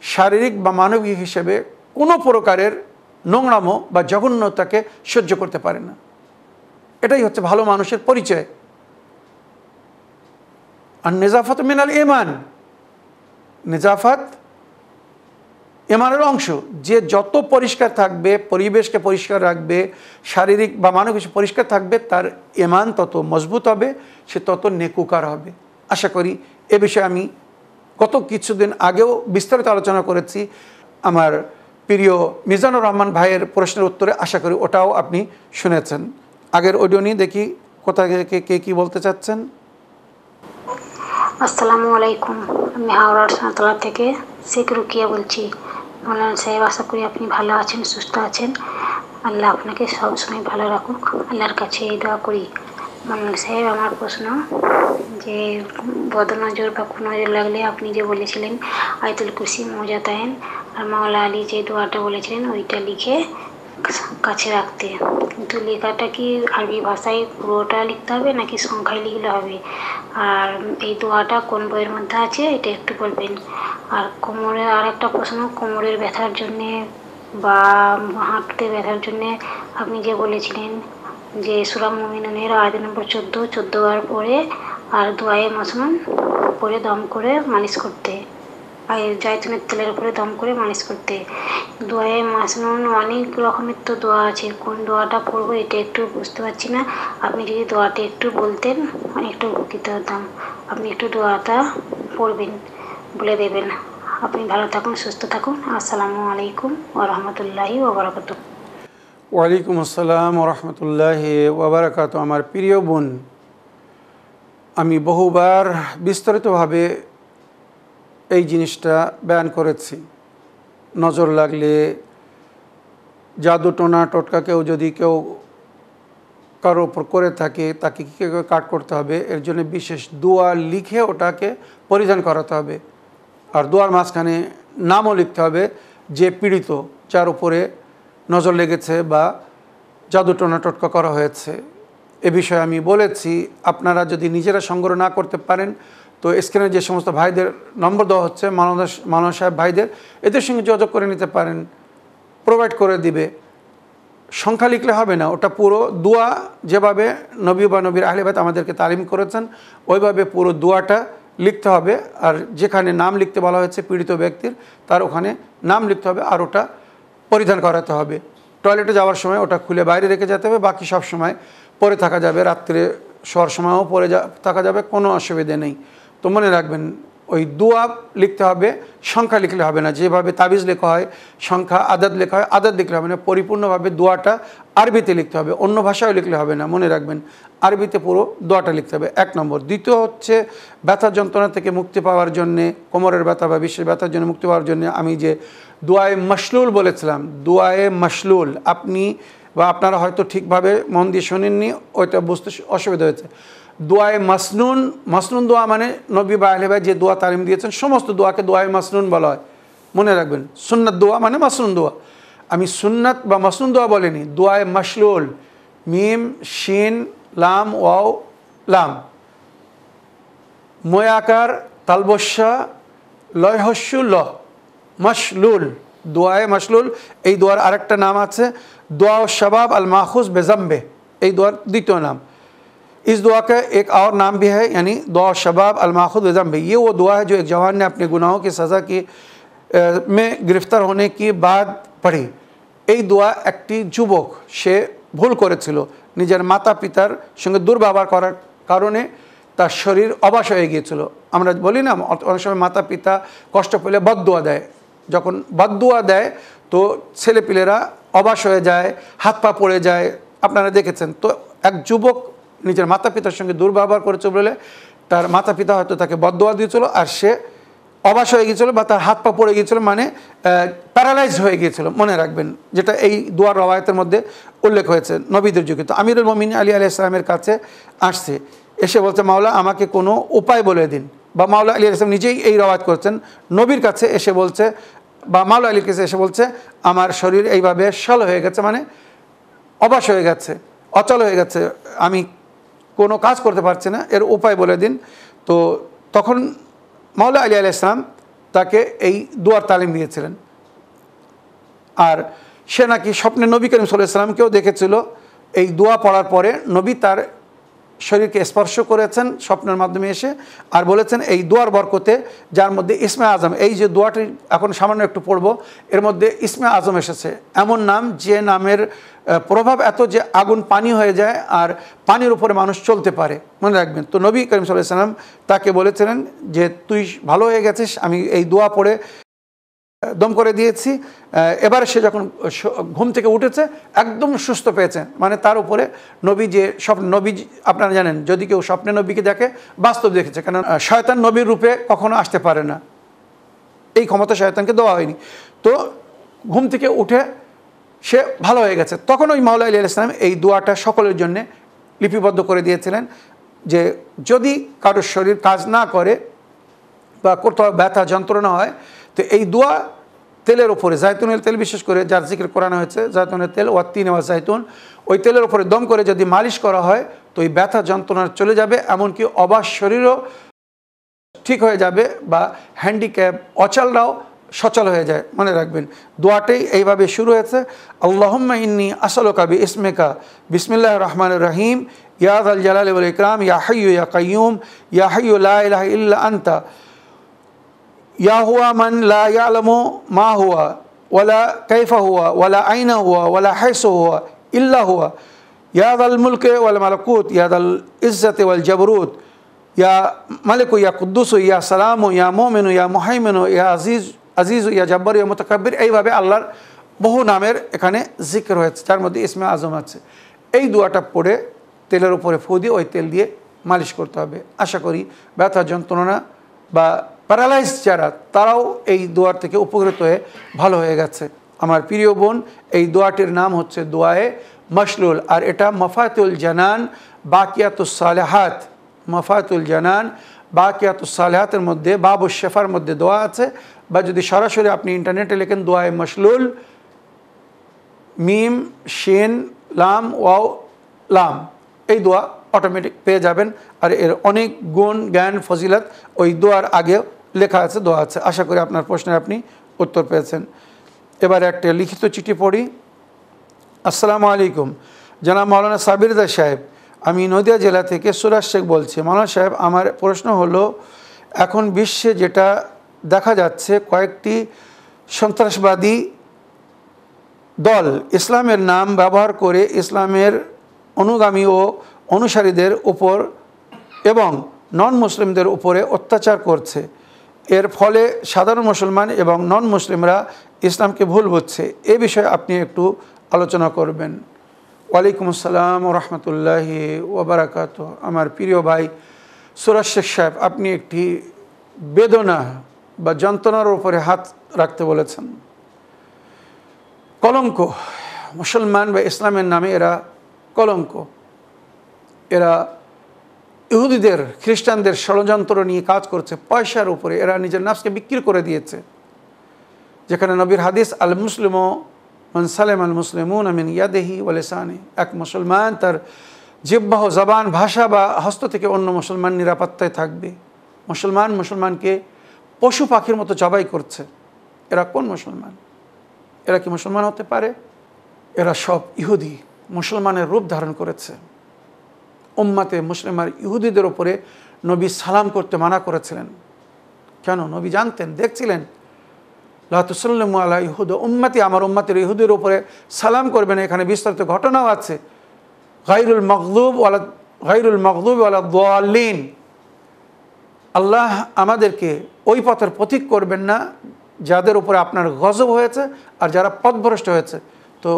শারীরিক বা মানবিক হিসেবে কোনো প্রকারের নোংরামো বা জঘন্যতাকে সহ্য করতে পারে না। এটাই হচ্ছে ভালো মানুষের পরিচয়। আর নেজাফত মিনাল ঈমান, নেজাফত ঈমানের অংশ। যে যত পরিষ্কার থাকবে, পরিবেশকে পরিষ্কার রাখবে, শারীরিক বা মানবিক পরিষ্কার থাকবে, তার ঈমান তত মজবুত হবে, সে তত নেকুকার হবে। আশা করি এ বিষয়ে আমি গত কিছুদিন আগেও বিস্তারিত আলোচনা করেছি আমার প্রিয় মিজানুর রহমান ভাইয়ের প্রশ্নের উত্তরে। আশা করি ওটাও আপনি শুনেছেন। আগের অডিও নিয়ে দেখি কোথা থেকে কে কী বলতে চাচ্ছেন। আসসালামু আলাইকুম, আমি হাওড়ার সাঁতলা থেকে শেখ রুকিয়া বলছি। মাওলানা সাহেব, আশা করি আপনি ভালো আছেন, সুস্থ আছেন। আল্লাহ আপনাকে সবসময় ভালো রাখুক, আল্লাহর কাছে এই দোয়া করি। মাওলানা সাহেব, আমার প্রশ্ন যে বদনজর বা কুনজর লাগলে আপনি যে বলেছিলেন আয়াতুল কুরসি মৌজাতায়েন আর মাওলা আলী যে দোয়াটা বলেছিলেন ওইটা লিখে কাছে রাখতে, কিন্তু লেখাটা কি আরবি ভাষায় পুরোটা লিখতে হবে নাকি সংখ্যায় লিখলে হবে? আর এই দোয়াটা কোন বইয়ের মধ্যে আছে এটা একটু বলবেন। আর কোমরে আর একটা প্রশ্ন, কোমরের ব্যথার জন্যে বা হাঁটুতে ব্যথার জন্যে আপনি যে বলেছিলেন যে সূরা মুমিনুনের আয়াত নম্বর 14 বার পরে আর দোয়ায়ে মাসনুন পরে দম করে মালিশ করতে, আর জায়তুনের তেলের উপরে দম করে মালিশ করতে। দোয়ায়ে মাসনুন অনেক রকমের তো দোয়া আছে, কোন দোয়াটা পড়বো এটা একটু বুঝতে পারছি না। আপনি যদি দোয়াটা একটু বলতেন অনেকটা উপকৃত হতাম। আপনি একটু দোয়াটা পড়বেন, বলে দেবেন। আপনি ভালো থাকুন, সুস্থ থাকুন। আসসালামু আলাইকুম ওয়া রাহমাতুল্লাহি ওয়া বারাকাতুহু। ওয়ালাইকুম আসসালাম রহমতুল্লাহি ওয়াবারাকাত। আমার প্রিয় বোন, আমি বহুবার বিস্তারিতভাবে এই জিনিসটা বয়ান করেছি। নজর লাগলে, জাদু টোনা টোটকা কেউ যদি কেউ কারো ওপর করে থাকে, তাকে কী করে কাট করতে হবে, এর জন্য বিশেষ দোয়া লিখে ওটাকে পরিধান করাতে হবে। আর দোয়ার মাঝখানে নামও লিখতে হবে, যে পীড়িত, যার উপরে নজর লেগেছে বা জাদু টোনা টোটকা করা হয়েছে। এ বিষয়ে আমি বলেছি। আপনারা যদি নিজেরা সংগ্রহ না করতে পারেন তো স্ক্রিনে যে সমস্ত ভাইদের নম্বর দেওয়া হচ্ছে মাওলানা সাহেব ভাইদের, এদের সঙ্গে যোগাযোগ করে নিতে পারেন, প্রোভাইড করে দিবে। সংখ্যা লিখলে হবে না, ওটা পুরো দোয়া যেভাবে নবী বা নবীর আহলে বাইত আমাদেরকে তালিম করেছেন ওইভাবে পুরো দোয়াটা লিখতে হবে। আর যেখানে নাম লিখতে বলা হয়েছে পীড়িত ব্যক্তির, তার ওখানে নাম লিখতে হবে আর ওটা পরিধান করাতে হবে। টয়লেটে যাওয়ার সময় ওটা খুলে বাইরে রেখে যেতে হবে, বাকি সব সময় পরে থাকা যাবে, রাত্রে শোয়ার সময়ও পরে থাকা যাবে, কোনো অসুবিধে নেই। তো মনে রাখবেন ওই দোয়া লিখতে হবে, সংখ্যা লিখলে হবে না। যেভাবে তাবিজ লেখা হয় সংখ্যা আদাদ লেখা হয়, আদাদ লিখলে হবে না, পরিপূর্ণভাবে দোয়াটা আরবিতে লিখতে হবে, অন্য ভাষায় লিখলে হবে না। মনে রাখবেন আরবিতে পুরো দোয়াটা লিখতে হবে, 1 নম্বর। দ্বিতীয় হচ্ছে ব্যথা যন্ত্রণা থেকে মুক্তি পাওয়ার জন্যে, কোমরের ব্যথা বা বিশ্বের ব্যথার জন্য মুক্তি পাওয়ার জন্য আমি যে দোয়ায়ে মাসলুল বলেছিলাম, দোয়ায়ে মাসলুল আপনি বা আপনারা হয়তো ঠিকভাবে মন দিয়ে শোনেননি, ওইটা বুঝতে অসুবিধা হয়েছে। দোয়ায়ে মাসনুন, মাসনুন দোয়া মানে নবী বা আহলে বাইত যে দোয়া তালিম দিয়েছেন সমস্ত দোয়াকে দোয়ায়ে মাসনুন বলা হয়। মনে রাখবেন সুন্নাত দোয়া মানে মাসনুন দোয়া। আমি সুন্নাত বা মাসনুন দোয়া বলিনি, দোয়ায়ে মাসলুল, মিম শিন লাম ওয়াও লাম, ময়াকার তালবস্যা লয়হস্যু ল, মাসলুল, দোয়ায়ে মাসলুল। এই দোয়ার আরেকটা নাম আছে दुआ शबाब अल माखूज बेज़म्बे, एक दुआ द्वितीय नाम। इस दुआ का एक और नाम भी है, यानी दुआ शबाब अल माखूज बेज़म्बे। ये वो दुआ है जो एक जवान ने अपने गुनाहों की सज़ा की में गिरफ्तार होने की बाद पढ़ी। এই দোয়া একটি যুবক সে ভুল করেছিল, নিজের মাতা পিতার সঙ্গে দুর্ব্যবহার করার কারণে তার শরীর অবশ হয়ে গিয়েছিল। আমরা বলি না অনেক সময় মাতা পিতা কষ্ট পেলে বদদুয়া দেয়, যখন বদদুয়া দেয় তো ছেলেপিলেরা অবাস হয়ে যায়, হাত পা পড়ে যায়, আপনারা দেখেছেন। তো এক যুবক নিজের মাতা পিতার সঙ্গে দুর্ব্যবহার করেছে বলে তার মাতা পিতা হয়তো তাকে বদদুয়া দিয়েছিল আর সে অবাস হয়ে গিয়েছিল বা তার হাত পা পড়ে গিয়েছিল, মানে প্যারালাইজ হয়ে গিয়েছিল। মনে রাখবেন যেটা এই দুয়ার রওয়ায়াতের মধ্যে উল্লেখ হয়েছে নবীদের যুগে। তো আমিরুল মুমিনিন আলী আলাইহিস সালামের কাছে আসছে, এসে বলছে মাওলা আমাকে কোনো উপায় বলে দিন, বা মাওলা আলী আলাইহিস সালাম নিজেই এই রওয়ায়াত করছেন, নবীর কাছে এসে বলছে বা মাওলা আলীর কাছে এসে বলছে আমার শরীর এইভাবে শল হয়ে গেছে, মানে অবাস হয়ে গেছে, অচল হয়ে গেছে, আমি কোনো কাজ করতে পারছি না, এর উপায় বলে দিন। তো তখন মাওলা আলী আলাইহিস সালাম তাকে এই দুয়ার তালিম দিয়েছিলেন। আর সে নাকি স্বপ্নে নবী করিম সাল্লাল্লাহু আলাইহি ওয়াসাল্লামকেও দেখেছিল। এই দোয়া পড়ার পরে নবী তার শরীরকে স্পর্শ করেছেন স্বপ্নের মাধ্যমে এসে, আর বলেছেন এই দোয়ার বরকতে, যার মধ্যে ইসমে আজম, এই যে দোয়াটি এখন সামান্য একটু পড়ব, এর মধ্যে ইসমে আজম এসেছে, এমন নাম যে নামের প্রভাব এত যে আগুন পানি হয়ে যায় আর পানির উপরে মানুষ চলতে পারে। মনে রাখবেন। তো নবী করিম সাল্লাল্লাহু আলাইহি ওয়াসাল্লাম তাকে বলেছিলেন যে তুই ভালো হয়ে গেছিস, আমি এই দোয়া পড়ে দম করে দিয়েছি। এবারে সে যখন ঘুম থেকে উঠেছে একদম সুস্থ পেয়েছে, মানে তার উপরে নবী যে স্বপ্ন, নবী আপনারা জানেন যদি কেউ স্বপ্নে নবীকে দেখে বাস্তব দেখেছে, কারণ শয়তান নবীর রূপে কখনো আসতে পারে না, এই ক্ষমতা শয়তানকে দেওয়া হয়নি। তো ঘুম থেকে উঠে সে ভালো হয়ে গেছে। তখন ওই মাওলা আলী আলাইহিস সালাম এই দোয়াটা সকলের জন্য লিপিবদ্ধ করে দিয়েছিলেন যে যদি কারোর শরীর কাজ না করে বা কোথাও ব্যথা যন্ত্রণা হয় তো এই দোয়া তেলের ওপরে, জায়তুনের তেল বিশেষ করে যার জিকির করানো হয়েছে, জায়তুনের তেল ওয়াত্তিন ওয়া জায়তুন, ওই তেলের ওপরে দম করে যদি মালিশ করা হয় তো এই ব্যথা যন্ত্রণা চলে যাবে, এমনকি অবাস শরীরও ঠিক হয়ে যাবে বা হ্যান্ডিক্যাপ অচলরাও সচল হয়ে যায়। মনে রাখবেন দোয়াটাই এইভাবে শুরু হয়েছে, আল্লাহুম্মা ইন্নী আসআলুকা বিইসমিকা বিসমিল্লাহির রহমানির রহিম ইয়া যাল জালালি ওয়াল ইকরাম ইয়া হাইয়্যু ইয়া কাইয়্যুম ইয়া হাইয়্যু লা ইলাহা ইল্লা আনতা या हुआ मन ला यालमु मा हुआ वला कैफ़ हुआ वला आइना हुआ वला हैस हुआ इल्ला हुआ या दल मुल्क वल मलकूत या दल इज़्ज़त वल जबरूत या मलिक या कुद्दुस या सलाम या मोमिन या मुहाइमिन या अजीज़ या जब्बर या मुतकब्बिर। এইভাবে আল্লাহর বহু নামের এখানে জিকির হয়েছে, যার মধ্যে ইসমে আজম আছে। এই দোয়াটা পড়ে তেলের উপরে ফু দিয়ে ওই তেল দিয়ে মালিশ করতে হবে। আশা করি ব্যথা যন্ত্রণা বা প্যারালাইজ যারা তারাও এই দোয়ার থেকে উপকৃত হয়ে ভালো হয়ে গেছে। আমার প্রিয় বোন, এই দোয়াটির নাম হচ্ছে দোয়ায়ে মাসলুল, আর এটা মাফাতুল জানান বাকিয়াতুস সালেহাত, মাফাতুল জানান বাকিয়াতুস সালেহাতের মধ্যে বাবুশ শেফার মধ্যে দোয়া আছে, বা যদি সরাসরি আপনি ইন্টারনেটে লেখেন দোয়ায়ে মাসলুল মিম শিন লাম ওয়াও লাম, এই দোয়া অটোমেটিক পেয়ে যাবেন। আর এর অনেক গুণ জ্ঞান ফজিলত ওই দোয়ার আগে লেখা আছে, দোয়া আছে। আশা করি আপনার প্রশ্নের আপনি উত্তর পেয়েছেন। এবার একটা লিখিত চিঠি পড়ি। আসসালামু আলাইকুম, জনাব মাওলানা সাবির রেজা সাহেব, আমি নদিয়া জেলা থেকে সুরাজ শেখ বলছি। মাওলানা সাহেব, আমার প্রশ্ন হলো, এখন বিশ্বে যেটা দেখা যাচ্ছে, কয়েকটি সন্ত্রাসবাদী দল ইসলামের নাম ব্যবহার করে ইসলামের অনুগামী ও অনুসারীদের উপর এবং নন মুসলিমদের উপরে অত্যাচার করছে। এর ফলে সাধারণ মুসলমান এবং নন মুসলিমরা ইসলামকে ভুল বুঝছে। এ বিষয়ে আপনি একটু আলোচনা করবেন। ওয়ালাইকুম আসসালাম ওয়া রাহমাতুল্লাহি ওয়া বারাকাতুহু। আমার প্রিয় ভাই সুরাজ শেখ সাহেব, আপনি একটি বেদনা বা যন্ত্রণার উপরে হাত রাখতে বলেছেন। কলঙ্ক, মুসলমান বা ইসলামের নামে এরা কলঙ্ক। এরা ইহুদিদের খ্রিস্টানদের ষড়যন্ত্র নিয়ে কাজ করছে পয়সার উপরে। এরা নিজের নাফসকে বিক্রি করে দিয়েছে। যেখানে নবীর হাদিস, আল মুসলিম মান সালেম আল মুসলিমুন মিন ইয়াদিহি ওয়া লিসানি, এক মুসলমান তার জিহ্বা ও জবান, ভাষা বা হস্ত থেকে অন্য মুসলমান নিরাপত্তায় থাকবে। মুসলমানকে পশু পাখির মতো জবাই করছে। এরা কোন মুসলমান? এরা কি মুসলমান হতে পারে? এরা সব ইহুদি, মুসলমানের রূপ ধারণ করেছে। উম্মাতে মুসলিমার ইহুদিদের ওপরে নবী সালাম করতে মানা করেছিলেন। কেন? নবী জানতেন, দেখছিলেন। লা তুসাল্লিমু আলা ইহুদ উম্মতি, আমার উম্মতের ইহুদির উপরে সালাম করবেন। এখানে বিস্তারিত ঘটনাও আছে। গায়রুল মাগদুব ওয়ালা দাল্লিন, আল্লাহ আমাদেরকে ওই পথের পথিক করবেন না যাদের উপরে আপনার গজব হয়েছে আর যারা পথভ্রষ্ট হয়েছে। তো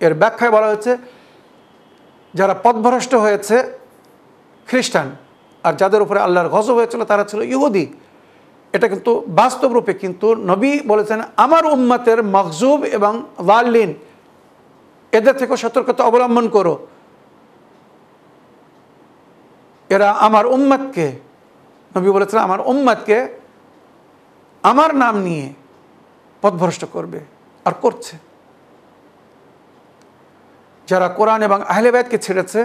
এর ব্যাখ্যায় বলা হয়েছে, যারা পথভ্রষ্ট হয়েছে খ্রিস্টান, আর যাদের উপরে আল্লাহর গজব হয়েছিল তারা ছিল ইহুদি। এটা কিন্তু বাস্তব রূপে। কিন্তু নবী বলেছেন, আমার উম্মতের মাগজুব এবং দাল্লিন, এদের থেকে সতর্কতা অবলম্বন করো। এরা আমার উম্মতকে, নবী বলেছেন, আমার উম্মতকে আমার নাম নিয়ে পথভ্রষ্ট করবে, আর করছে। যারা কোরআন এবং আহলে বাইতকে ছেড়েছে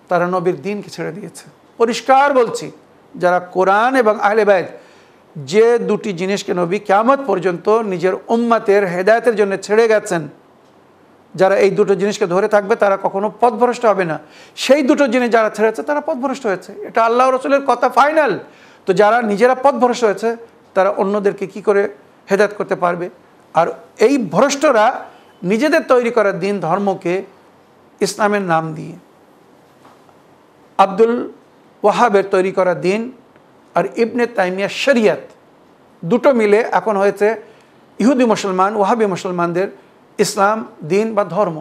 তারা নবীর দ্বীনকে ছেড়ে দিয়েছে। পরিষ্কার বলছি, যারা কোরআন এবং আহলে বাইত, যে দুটি জিনিসকে নবী কিয়ামত পর্যন্ত নিজের উম্মতের হেদায়েতের জন্য ছেড়ে গেছেন, যারা এই দুটো জিনিসকে ধরে থাকবে তারা কখনো পথভ্রষ্ট হবে না। সেই দুটো জিনিস যারা ছেড়েছে তারা পথভ্রষ্ট হয়েছে। এটা আল্লাহ রসুলের কথা, ফাইনাল। তো যারা নিজেরা পথভ্রষ্ট হয়েছে তারা অন্যদেরকে কি করে হেদায়েত করতে পারবে? আর এই ভ্রষ্টরা নিজেদের তৈরি করা দ্বীন ধর্মকে ইসলামের নাম দিয়ে, আব্দুল ওয়াহাবের তৈরি করা দ্বীন আর ইবনে তাইমিয়ার শরিয়ত, দুটো মিলে এখন হয়েছে ইহুদি মুসলমান, ওয়াহাবি মুসলমানদের ইসলাম দ্বীন বা ধর্ম,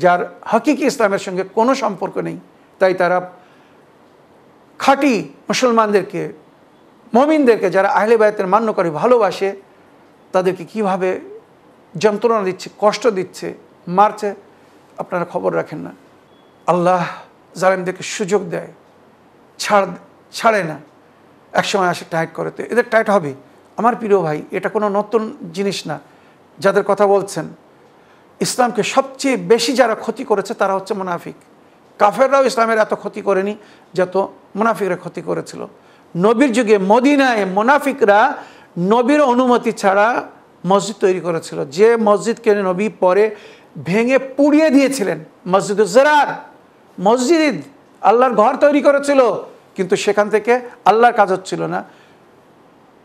যার হাকিকি ইসলামের সঙ্গে কোনো সম্পর্ক নেই। তাই তারা খাঁটি মুসলমানদেরকে, মুমিনদেরকে, যারা আহলে বায়তের মান্য করে, ভালোবাসে, তাদেরকে কিভাবে যন্ত্রণা দিচ্ছে, কষ্ট দিচ্ছে, মারছে, আপনারা খবর রাখেন না। আল্লাহ জালেমদেরকে সুযোগ দেয়, ছাড়ে না। একসময় আসে টাইট করে, তো এদের টাইট হবে। আমার প্রিয় ভাই, এটা কোনো নতুন জিনিস না। যাদের কথা বলছেন, ইসলামকে সবচেয়ে বেশি যারা ক্ষতি করেছে তারা হচ্ছে মুনাফিক। কাফেররাও ইসলামের এত ক্ষতি করেনি যত মুনাফিকরা ক্ষতি করেছিল। নবীর যুগে মদিনায় মুনাফিকরা নবীর অনুমতি ছাড়া মসজিদ তৈরি করেছিল, যে মসজিদকে নবী পরে ভেঙে পুড়িয়ে দিয়েছিলেন। মসজিদুজ জিরার, মসজিদ আল্লাহর ঘর তৈরি করেছিল, কিন্তু সেখান থেকে আল্লাহর কাজ হচ্ছিল না,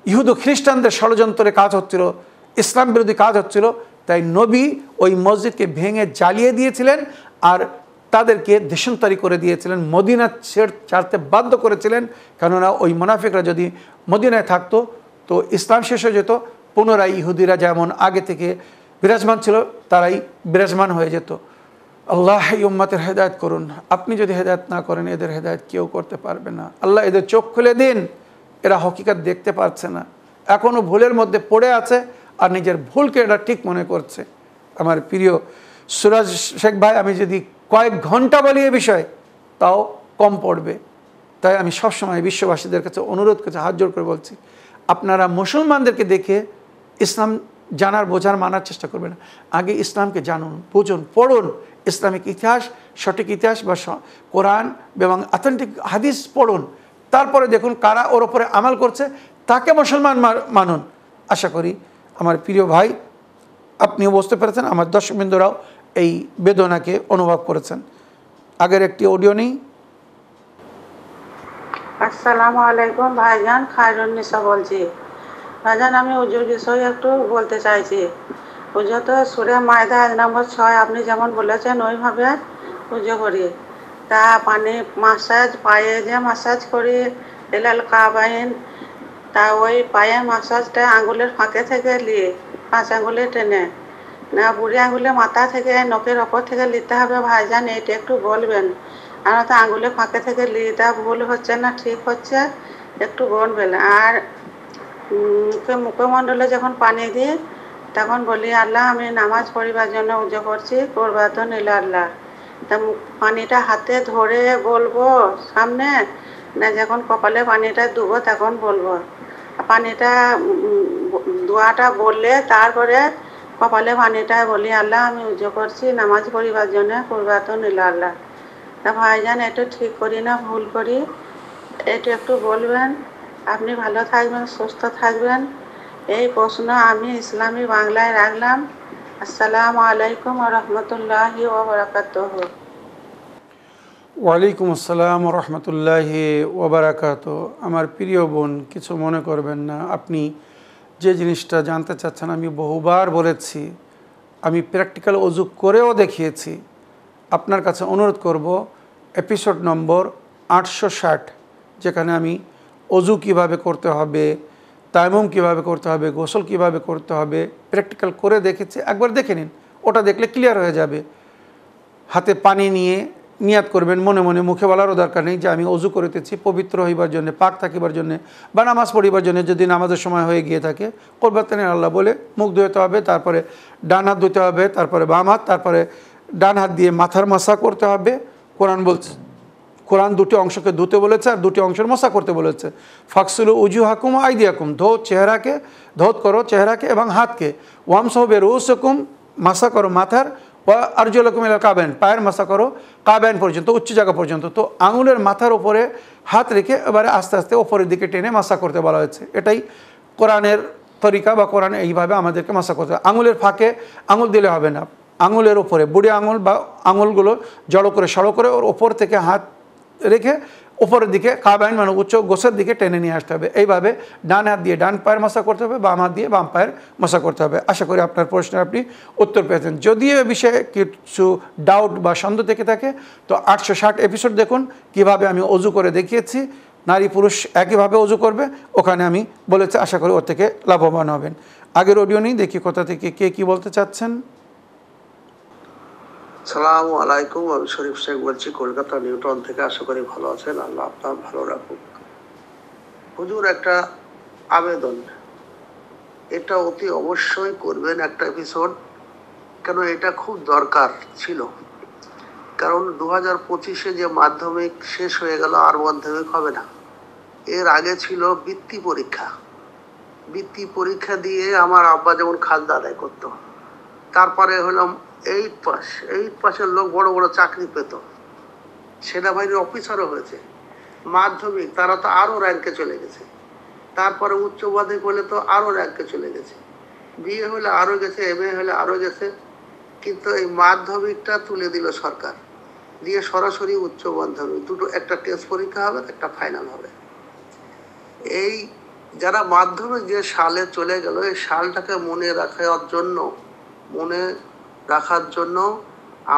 ইহুদ খ্রিস্টানদের ষড়যন্ত্রে কাজ হচ্ছিল, ইসলাম বিরোধী কাজ হচ্ছিল। তাই নবী ওই মসজিদকে ভেঙে জ্বালিয়ে দিয়েছিলেন আর তাদেরকে দেশান্তরী করে দিয়েছিলেন, মদিনা ছাড়তে বাধ্য করেছিলেন। কেননা ওই মুনাফিকরা যদি মদিনায় থাকতো তো ইসলাম শেষ হয়ে যেত, পুনরায় ইহুদিরা যেমন আগে থেকে বিরাজমান ছিল তারাই বিরাজমান হয়ে যেত। আল্লাহ এই উম্মতের হেদায়েত করুন। আপনি যদি হেদায়েত না করেন, এদের হেদায়েত কেউ করতে পারবে না। আল্লাহ এদের চোখ খুলে দিন। এরা হকিকত দেখতে পারছে না, এখনও ভুলের মধ্যে পড়ে আছে আর নিজের ভুলকে এরা ঠিক মনে করছে। আমার প্রিয় সুরাজ শেখ ভাই, আমি যদি কয়েক ঘন্টা বলি এ বিষয়ে তাও কম পড়বে। তাই আমি সবসময় বিশ্ববাসীদের কাছে অনুরোধ করছি, হাত জোড় করে বলছি, আপনারা মুসলমানদেরকে দেখে ইসলাম জানার, বোঝার, মানার চেষ্টা করবেন না। আগে ইসলামকে জানুন, বুঝুন, পড়ুন, ইসলামিক ইতিহাস, সঠিক ইতিহাস বা কোরআন এবং অথেন্টিক হাদিস পড়ুন, তারপরে দেখুন কারা ওর ওপরে আমাল করছে, তাকে মুসলমান মানুন। আশা করি আমার প্রিয় ভাই আপনিও বুঝতে পেরেছেন, আমার দর্শকবৃন্দরাও এই বেদনাকে অনুভব করেছেন। আগের একটি অডিও নেই। আসসালামু আলাইকুম ভাইজান, খায়রুন্নিসা বলছি। ভাইজান, আমি হুজুর বিষয়ে একটু বলতে চাইছি। হুজুর তো সূরা মায়দা 1 নম্বর 6 আপনি যেমন বলেছেন ওইভাবে পুজো করি। তা পানি মাসাজ, পায়ে যে মাসাজ করি এলাল কাবাইন, তা ওই পায়ে মাসাজটা আঙুলের ফাঁকে থেকে নিয়ে 5 আঙুলে টেনে না বুড়ি আঙুলে মাথা থেকে নখের ওপর থেকে নিতে হবে ভাইজান, এইটা একটু বলবেন। আর তো আঙুলে ফাঁকে থেকে লিটা ভুল হচ্ছে না ঠিক হচ্ছে, একটু বলবেন। আর মুখমণ্ডলে যখন পানি দিই তখন বলি আল্লাহ আমি নামাজ পড়িবার জন্য উজু করছি, করবার তো নিল আল্লাহ। তা পানিটা হাতে ধরে বলবো সামনে, না যখন কপালে পানিটা ধুবো তখন বলবো? পানিটা ধোয়াটা বললে তারপরে কপালে পানিটা বলি আল্লাহ আমি উজু করছি নামাজ পড়িবার জন্য, করবার তো নিল আল্লাহ। তা ভাইজান এটা ঠিক করি না ভুল করি, এটা একটু বলবেন। আপনি ভালো থাকবেন, সুস্থ থাকবেন, এই প্রশ্ন আমি ইসলামী বাংলায় রাখলাম। আসসালামু আলাইকুম ওয়া রাহমাতুল্লাহি ওয়া বারাকাতুহু। ওয়ালাইকুম আসসালাম রহমতুল্লাহি ওবরাকাত। আমার প্রিয় বোন, কিছু মনে করবেন না, আপনি যে জিনিসটা জানতে চাচ্ছেন আমি বহুবার বলেছি, আমি প্র্যাকটিক্যাল অজু করেও দেখিয়েছি। আপনার কাছে অনুরোধ করব এপিসোড নম্বর 860, যেখানে আমি অজু কিভাবে করতে হবে, তায়াম্মুম কিভাবে করতে হবে, গোসল কিভাবে করতে হবে প্র্যাকটিক্যাল করে দেখেছি, একবার দেখে নিন, ওটা দেখলে ক্লিয়ার হয়ে যাবে। হাতে পানি নিয়ে নিয়াত করবেন মনে মনে, মুখে বলারও দরকার নেই যে আমি অজু করিতেছি পবিত্র হইবার জন্য, পাক থাকিবার জন্য বা নামাজ পড়িবার জন্য। যদি নামাজের সময় হয়ে গিয়ে থাকে কোরবাতেন আল্লাহ বলে মুখ ধুতে হবে, তারপরে ডান হাত ধুতে হবে, তারপরে বাম হাত, তারপরে ডান হাত দিয়ে মাথার মাসা করতে হবে। কোরআন বলছে, কোরআন দুটি অংশকে ধুতে বলেছে আর দুটি অংশের মশা করতে বলেছে। ফাকসুলু উজু হাকুম আইদি হাকুম, ধৌত করো চেহারাকে এবং হাতকে। ওয়ামসহবে রুসকুম, মাসা করো মাথার, ওয়া আরজুলাকুম ইলাল কাবাইন, পায়ের মাসা করো কাবাইন পর্যন্ত, উচ্চ জায়গা পর্যন্ত। তো আঙুলের মাথার ওপরে হাত রেখে এবারে আস্তে আস্তে ওপরের দিকে টেনে মাসা করতে বলা হয়েছে। এটাই কোরআনের তরিকা বা কোরআন এইভাবে আমাদেরকে মাসা করতে হবে। আঙুলের ফাঁকে আঙুল দিলে হবে না, আঙুলের ওপরে বুড়ি আঙুল বা আঙুলগুলো জড়ো করে সড়ো করে ওর ওপর থেকে হাত রেখে উপরের দিকে কাবাইন মানে উচ্চ গোছের দিকে টেনে নিয়ে আসতে হবে। এইভাবে ডান হাত দিয়ে ডান পায়ের মশা করতে হবে, বাম হাত দিয়ে বাম পায়ের মশা করতে হবে। আশা করি আপনার প্রশ্নের আপনি উত্তর পেয়েছেন। যদি এ বিষয়ে কিছু ডাউট বা সন্দেহ থেকে থাকে তো 860 এপিসোড দেখুন, কিভাবে আমি অজু করে দেখিয়েছি। নারী পুরুষ একইভাবে অজু করবে, ওখানে আমি বলেছি। আশা করি ওর থেকে লাভবান হবেন। আগের অডিও নেই, দেখি কোথা থেকে কে কী বলতে চাচ্ছেন। সালামু আলাইকুম, আমি শরীফ শেখ বলছি কলকাতা নিউটন থেকে। আশা করি ভালো আছেন, আল্লাহ আপনার ভালো রাখুক। হুজুর, একটা আবেদন, এটা অতি অবশ্যই করবেন একটা এপিসোড, কেন এটা খুব দরকার ছিল। কারণ 2025-এ যে মাধ্যমিক শেষ হয়ে গেল আর মাধ্যমিক হবে না। এর আগে ছিল বৃত্তি পরীক্ষা। বৃত্তি পরীক্ষা দিয়ে আমার আব্বা যেমন খাজনা আদায় করতো, তারপরে হলাম 8 পাসের লোক বড় বড় চাকরি পেত, সেনাবাহিনীর অফিসারও হয়েছে। মাধ্যমিক তারা তো আরও র্যাঙ্কে চলে গেছে, তারপরে উচ্চ মাধ্যমিক হলে তো আরও র্যাঙ্কে চলে গেছে, বিএ হলে আরও গেছে, এমএ হলে আরও গেছে। কিন্তু এই মাধ্যমিকটা তুলে দিল সরকার, দিয়ে সরাসরি উচ্চ মাধ্যমিক দুটো, একটা টেস্ট পরীক্ষা হবে, একটা ফাইনাল হবে। এই যারা মাধ্যমিক যে সালে চলে গেল, এই সালটাকে মনে রাখার জন্য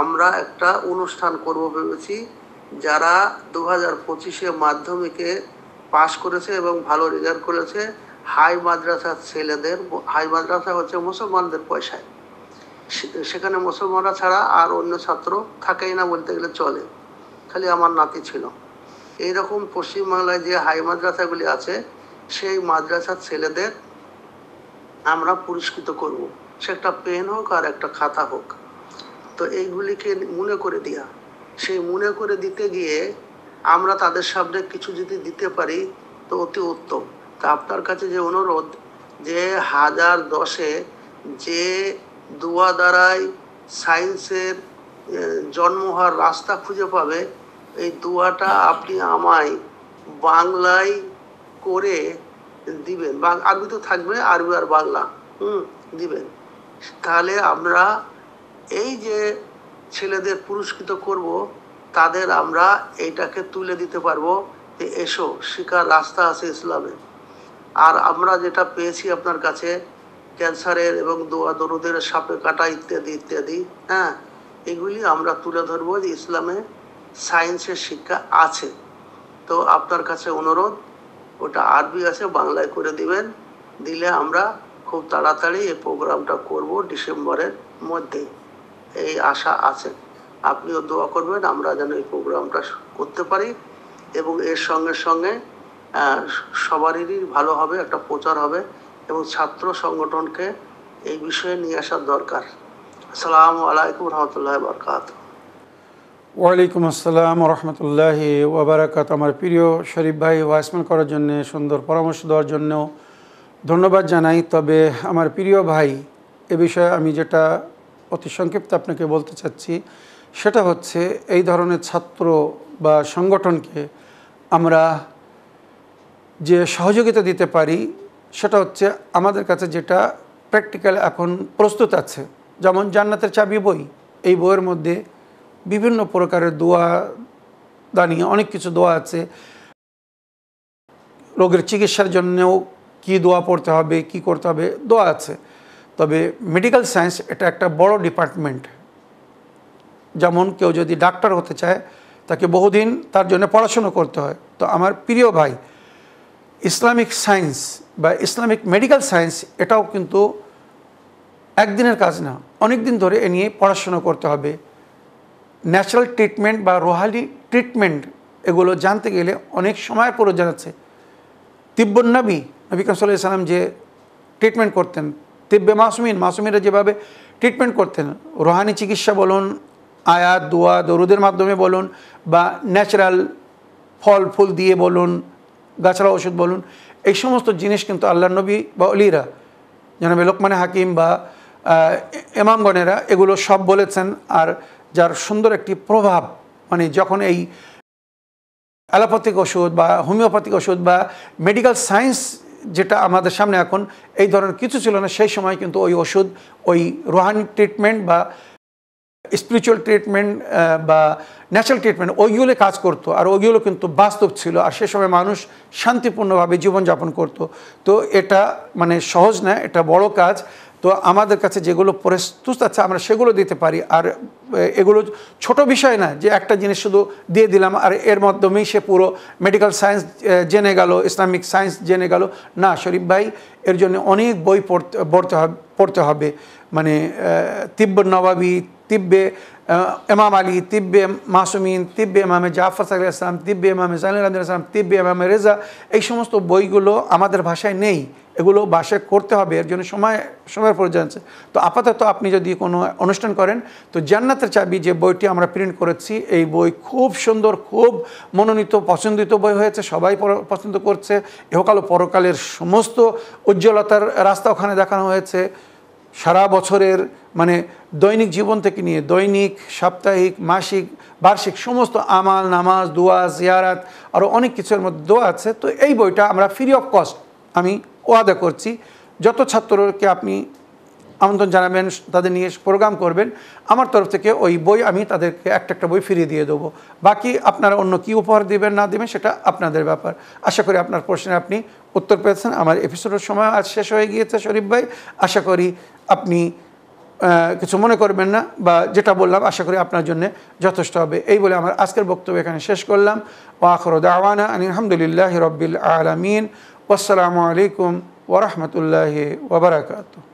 আমরা একটা অনুষ্ঠান করব ভেবেছি। যারা 2025-এ মাধ্যমিকে পাশ করেছে এবং ভালো রেজাল্ট করেছে, হাই মাদ্রাসার ছেলেদের, হাই মাদ্রাসা হচ্ছে মুসলমানদের পয়সায়, সেখানে মুসলমানরা ছাড়া আর অন্য ছাত্র থাকেই না বলতে গেলে চলে, খালি আমার নাতি ছিল। এইরকম পশ্চিমবাংলায় যে হাই মাদ্রাসাগুলি আছে, সেই মাদ্রাসার ছেলেদের আমরা পুরস্কৃত করব। সে একটা পেন হোক আর একটা খাতা হোক, তো এইগুলিকে মনে করে দেওয়া। সেই মনে করে দিতে গিয়ে আমরা তাদের সামনে কিছু যদি দিতে পারি তো অতি উত্তম। তা আপনার কাছে যে অনুরোধ, যে 1010-এ যে দোয়া দ্বারাই সায়েন্সের জন্ম হওয়ার রাস্তা খুঁজে পাবে, এই দোয়াটা আপনি আমায় বাংলায় করে দিবেন। আরবি তো থাকবে, আরবি আর বাংলা দিবেন। তাহলে আমরা এই যে ছেলেদের পুরস্কৃত করব, তাদের আমরা এইটাকে তুলে দিতে পারবো যে এসো, শিকার রাস্তা আছে ইসলামে। আর আমরা যেটা পেয়েছি আপনার কাছে, ক্যান্সারের এবং দোয়া দরুদের সাপে কাটা ইত্যাদি ইত্যাদি, হ্যাঁ, এগুলি আমরা তুলে ধরবো যে ইসলামে সায়েন্সের শিক্ষা আছে। তো আপনার কাছে অনুরোধ, ওটা আরবি আছে, বাংলায় করে দিবেন। দিলে আমরা খুব তাড়াতাড়ি এই প্রোগ্রামটা করব ডিসেম্বরের মধ্যেই, এই আশা আছে। আপনিও দোয়া করবেন আমরা যেন এই প্রোগ্রামটা করতে পারি, এবং এর সঙ্গে সঙ্গে সবারই ভালো হবে, একটা প্রচার হবে, এবং ছাত্র সংগঠনকে এই বিষয়ে নিয়ে আসার দরকার। আসসালামু আলাইকুম রহমতুল্লাহ বরকাতুহু। ওয়ালাইকুম আসসালাম রহমতুল্লাহি ওবরাকাত। আমার প্রিয় শরীফ ভাই ওয়াইসম্যান করার জন্যে, সুন্দর পরামর্শ দেওয়ার জন্যও ধন্যবাদ জানাই। তবে আমার প্রিয় ভাই, এ বিষয়ে আমি যেটা অতি সংক্ষিপ্ত আপনাকে বলতে চাচ্ছি, সেটা হচ্ছে এই ধরনের ছাত্র বা সংগঠনকে আমরা যে সহযোগিতা দিতে পারি, সেটা হচ্ছে আমাদের কাছে যেটা প্র্যাকটিক্যাল এখন প্রস্তুত আছে। যেমন জান্নাতের চাবি বই, এই বইয়ের মধ্যে বিভিন্ন প্রকারের দোয়া দানি, অনেক কিছু দোয়া আছে। রোগের চিকিৎসার জন্যও কি দোয়া পড়তে হবে, কি করতে হবে, দোয়া আছে। তবে মেডিকেল সায়েন্স এটা একটা বড় ডিপার্টমেন্ট। যেমন কেউ যদি ডাক্তার হতে চায়, তাকে বহুদিন তার জন্য পড়াশুনো করতে হয়। তো আমার প্রিয় ভাই, ইসলামিক সায়েন্স বা ইসলামিক মেডিকেল সায়েন্স এটাও কিন্তু একদিনের কাজ না, অনেক দিন ধরে এ নিয়ে পড়াশুনো করতে হবে। ন্যাচারাল ট্রিটমেন্ট বা রুহানি ট্রিটমেন্ট, এগুলো জানতে গেলে অনেক সময়ের প্রয়োজন আছে। তিব্বত নবী কারীম সাল্লাল্লাহু আলাইহি ওয়াসাল্লাম যে ট্রিটমেন্ট করতেন, তিব্বে মাসুমিনরা যেভাবে ট্রিটমেন্ট করতেন, রুহানি চিকিৎসা বলুন, আয়াত দোয়া দরুদের মাধ্যমে বলুন, বা ন্যাচারাল ফল ফুল দিয়ে বলুন, গাছড়া ওষুধ বলুন, এই সমস্ত জিনিস কিন্তু আল্লাহর নবী বা অলিরা, জনাবে লোকমান হাকিম বা ইমামগণেরা এগুলো সব বলেছেন। আর যার সুন্দর একটি প্রভাব, মানে যখন এই অ্যালোপ্যাথিক ওষুধ বা হোমিওপ্যাথিক ওষুধ বা মেডিকেল সায়েন্স যেটা আমাদের সামনে এখন, এই ধরনের কিছু ছিল না, সেই সময় কিন্তু ওই ওষুধ, ওই রুহানি ট্রিটমেন্ট বা স্পিরিচুয়াল ট্রিটমেন্ট বা ন্যাচারাল ট্রিটমেন্ট, ওইগুলো কাজ করতো। আর ওইগুলো কিন্তু বাস্তব ছিল, আর সে সময় মানুষ শান্তিপূর্ণভাবে জীবনযাপন করত। তো এটা মানে সহজ না, এটা বড় কাজ। তো আমাদের কাছে যেগুলো প্রস্তুত আছে আমরা সেগুলো দিতে পারি। আর এগুলো ছোট বিষয় না যে একটা জিনিস শুধু দিয়ে দিলাম আর এর মাধ্যমেই সে পুরো মেডিকেল সায়েন্স জেনে গেল, ইসলামিক সায়েন্স জেনে গেল, না শরীফ ভাই, এর জন্য অনেক বই পড়তে হবে। মানে তিব্বে নবাবী, তিব্বে ইমাম আলী, তিব্বে মাসুমিন, তিব্বে ইমামে জাফর সাল্লাল্লাহু আলাইহি ওয়াসাল্লাম, তিব্বে ইমামে জাইনুল আবদিন সাল্লাম, তিব্বে ইমামে রেজা, এই সমস্ত বইগুলো আমাদের ভাষায় নেই, এগুলো ভাষায় করতে হবে, এর জন্য সময়ের প্রয়োজন আছে। তো আপাতত আপনি যদি কোনো অনুষ্ঠান করেন, তো জান্নাতের চাবি যে বইটি আমরা প্রিন্ট করেছি, এই বই খুব সুন্দর, খুব মনোনীত, পছন্দিত বই হয়েছে, সবাই পছন্দ করছে। ইহকাল ও পরকালের সমস্ত উজ্জ্বলতার রাস্তা ওখানে দেখানো হয়েছে। সারা বছরের মানে দৈনিক জীবন থেকে নিয়ে দৈনিক, সাপ্তাহিক, মাসিক, বার্ষিক সমস্ত আমাল, নামাজ, দোয়া, জিয়ারাত, আরও অনেক কিছুর মধ্যে দোয়া আছে। তো এই বইটা আমরা ফ্রি অফ কস্ট, আমি ওয়াদা করছি, যত ছাত্রকে আপনি আমন্ত্রণ জানাবেন, তাদের নিয়ে প্রোগ্রাম করবেন, আমার তরফ থেকে ওই বই আমি তাদেরকে একটা বই ফিরিয়ে দিয়ে দেবো। বাকি আপনারা অন্য কী উপহার দেবেন না দেবেন সেটা আপনাদের ব্যাপার। আশা করি আপনার প্রশ্নে আপনি উত্তর পেয়েছেন। আমার এপিসোডের সময় আজ শেষ হয়ে গিয়েছে শরীফ ভাই, আশা করি আপনি কিছু মনে করবেন না, বা যেটা বললাম আশা করি আপনার জন্য যথেষ্ট হবে। এই বলে আমার আজকের বক্তব্য এখানে শেষ করলাম। ওয়া আখিরু দাওয়ানা আনিল হামদুলিল্লাহি রাব্বিল আলামিন। ওয়াসসালামু আলাইকুম ওয়া রাহমাতুল্লাহি ওয়া বারাকাতুহু।